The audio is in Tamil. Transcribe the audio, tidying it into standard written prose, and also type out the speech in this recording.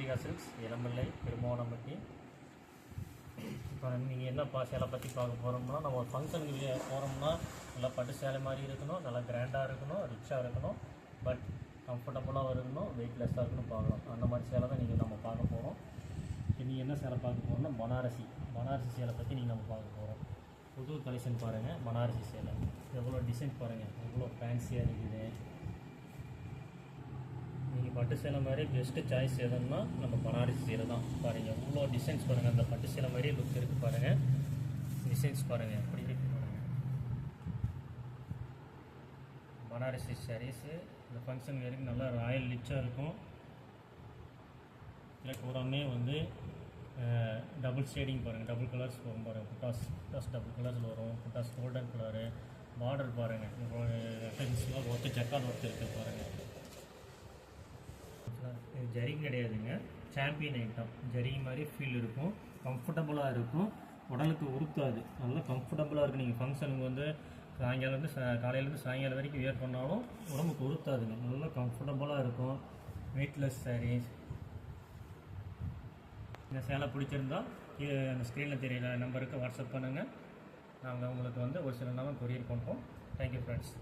கார்த்திகா சில்க்ஸ் இளம்பிள்ளை பெருமானம்பட்டி. இப்போ நீங்கள் என்ன சேலை பற்றி பார்க்க போகிறோம்னா, நம்ம ஒரு ஃபங்க்ஷனுக்கு போகிறோம்னா நல்லா பட்டு சேலை மாதிரி இருக்கணும், நல்லா கிராண்டாக இருக்கணும், ரிச்சாக இருக்கணும், பட் கம்ஃபர்டபுளாக இருக்கணும், வெயிட்லெஸ்ஸாக இருக்கணும் பார்க்கலாம். அந்த மாதிரி சேலை தான் நம்ம பார்க்க போகிறோம். நீங்கள் என்ன சேலை பார்க்க போகிறோம்னா பனாரசி சேலை பற்றி நம்ம பார்க்க போகிறோம். புது கலெக்ஷன் பாருங்கள். பனாரசி சேலை எவ்வளோ டிசைன் பாருங்கள், எவ்வளோ ஃபேன்சியாக இருக்குது. நீங்கள் பட்டு சேலை மாதிரி பெஸ்ட்டு சாய்ஸ் எதுன்னா நம்ம பனாரசி சேலை தான். பாருங்கள் எவ்வளோ டிசைன்ஸ் பாருங்கள், அந்த பட்டு சேலை மாதிரியே லுக் இருக்குது பாருங்கள். டிசைன்ஸ் பாருங்கள் எப்படி இருக்குது பாருங்கள். பனாரசி சாரீஸு இந்த ஃபங்க்ஷன் வரைக்கும் நல்லா ராயல் ரிச்சாக இருக்கும். இல்லை பூராமே டபுள் ஷேடிங் பாருங்கள், டபுள் கலர்ஸ் வரும் பாருங்கள். புட்டாஸ் டபுள் கலர்ஸில் வரும். புட்டாஸ் கோல்டன் கலரு, பார்டர் பாருங்கள், ரெஃபரன்ஸ்லாம் ஒர்த்து ஜக்கால் ஒர்த்து இருக்குது பாருங்கள். இது ஜரிங் கிடையாதுங்க, சாம்பியன் ஐட்டம். ஜரிங் மாதிரி ஃபீல் இருக்கும், கம்ஃபர்டபுளாக இருக்கும், உடலுக்கு உறுத்தாது, நல்லா கம்ஃபர்டபுளாக இருக்குது. நீங்கள் ஃபங்க்ஷனுக்கு காலையிலேருந்து சாயங்காலம் வரைக்கும் வியர் பண்ணாலும் உடம்புக்கு உறுத்தாதுங்க, நல்லா கம்ஃபர்டபுளாக இருக்கும். வெயிட்லெஸ் சாரீஸ். இந்த சேலை பிடிச்சிருந்தா அந்த ஸ்க்ரீனில் தெரியிற நம்பருக்கு வாட்ஸ்அப் பண்ணுங்கள். நாங்கள் உங்களுக்கு ஒரு சில நாள் கொரியர் பண்ணுறோம். Thank you friends.